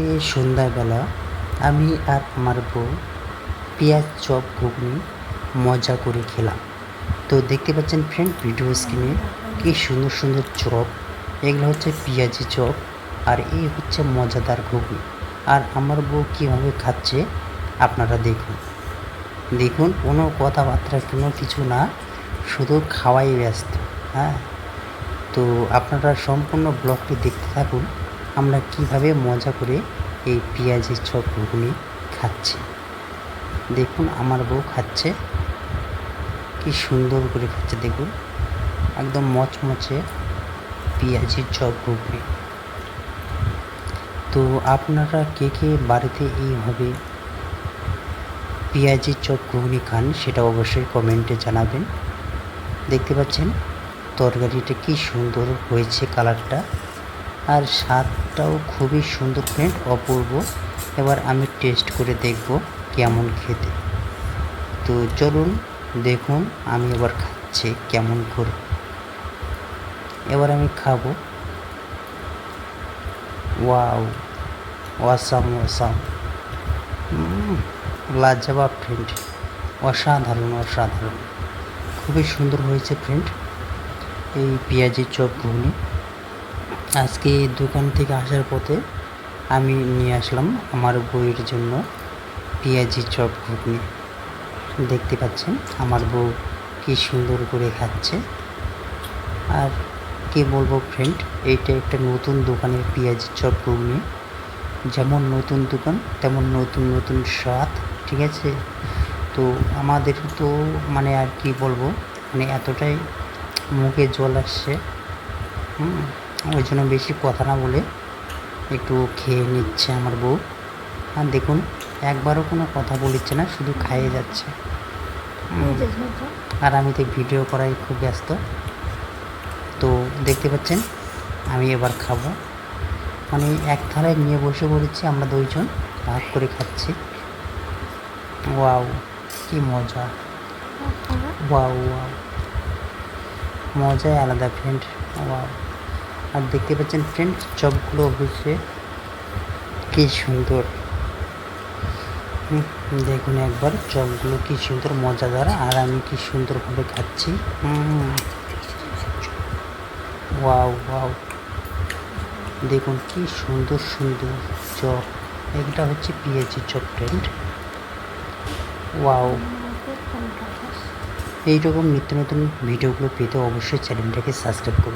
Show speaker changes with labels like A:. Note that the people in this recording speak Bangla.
A: আজকে সন্ধ্যাবেলা আমি আর আমার বউ পেঁয়াজ চপ ঘুগনি মজা করে খেলাম। তো দেখতে পাচ্ছেন ফ্রেন্ড ভিডিও স্ক্রিনে কি সুন্দর সুন্দর চপ। এগুলো হচ্ছে পেঁয়াজি চপ আর এই হচ্ছে মজাদার ঘুগনি। আর আমার বউ কীভাবে খাচ্ছে আপনারা দেখুন। দেখুন কোনো কথাবার্তা কোনো কিছু না, শুধু খাওয়াই ব্যস্ত। হ্যাঁ, তো আপনারা সম্পূর্ণ ব্লগটি দেখতে থাকুন আমরা কিভাবে মজা করে এই পেঁয়াজি চপ ঘুগনি খাচ্ছি। দেখুন আমার বউ খাচ্ছে, কি সুন্দর করে খাচ্ছে দেখুন, একদম মচমচে পেঁয়াজি চপ ঘুগনি। তো আপনারা কে কে বাড়িতে এইভাবে পেঁয়াজি চপ ঘুগনি খান সেটা অবশ্যই কমেন্টে জানাবেন। দেখতে পাচ্ছেন তরকারিটা কি সুন্দর হয়েছে কালারটা, আর স্বাদটাও খুবই সুন্দর ফ্রেন্ড, অপূর্ব। এবার আমি টেস্ট করে দেখব কেমন খেতে। তো চলুন দেখুন আমি এবার খাচ্ছি কেমন করে। এবার আমি খাবো। ওয়াও, অসাম অসাম, লাজবাব ফ্রেন্ড, অসাধারণ অসাধারণ, খুবই সুন্দর হয়েছে ফ্রেন্ড এই পেঁয়াজি চপ ঘুগনি। আজকে দোকান থেকে আসার পথে আমি নিয়ে আসলাম আমার বউয়ের জন্য পেঁয়াজি চপ ঘুগনি। দেখতে পাচ্ছেন আমার বউ কি সুন্দর করে খাচ্ছে। আর কি বলবো ফ্রেন্ড, এইটা একটা নতুন দোকানের পেঁয়াজি চপ ঘুগনি। যেমন নতুন দোকান তেমন নতুন নতুন স্বাদ, ঠিক আছে। তো আমাদের তো মানে আর কি বলবো, মানে এতটাই মুখে জল আসছে, ওই জন্য বেশি কথা না বলে একটু খেয়ে নিচ্ছে আমার বউ। আর দেখুন একবারও কোনো কথা বলিচ্ছে না, শুধু খাইয়ে যাচ্ছে। আর আমি তো ভিডিও করাই খুব ব্যস্ত। তো দেখতে পাচ্ছেন আমি এবার খাবো, মানে এক থালায় নিয়ে বসে পড়েছি, আমরা দুইজন ভাগ করে খাচ্ছি। ওয়াও কি মজা, ওয়াও ওয়াও, মজাই আলাদা ফ্রেন্ড, ওয়াও। আর দেখতে পাচ্ছেন ফ্রেন্ড চপগুলো অবশ্যই কি সুন্দর, দেখুন একবার চপগুলো কি সুন্দর মজাদার, আর আমি কি সুন্দরভাবে খাচ্ছি। ওয়াও ওয়াও, দেখুন কি সুন্দর সুন্দর চপ। এটা হচ্ছে পেঁয়াজি চপ ফ্রেন্ড, ওয়াও। এইরকম নিত্য নতুন ভিডিওগুলো পেতে অবশ্যই চ্যানেলটাকে সাবস্ক্রাইব করুন।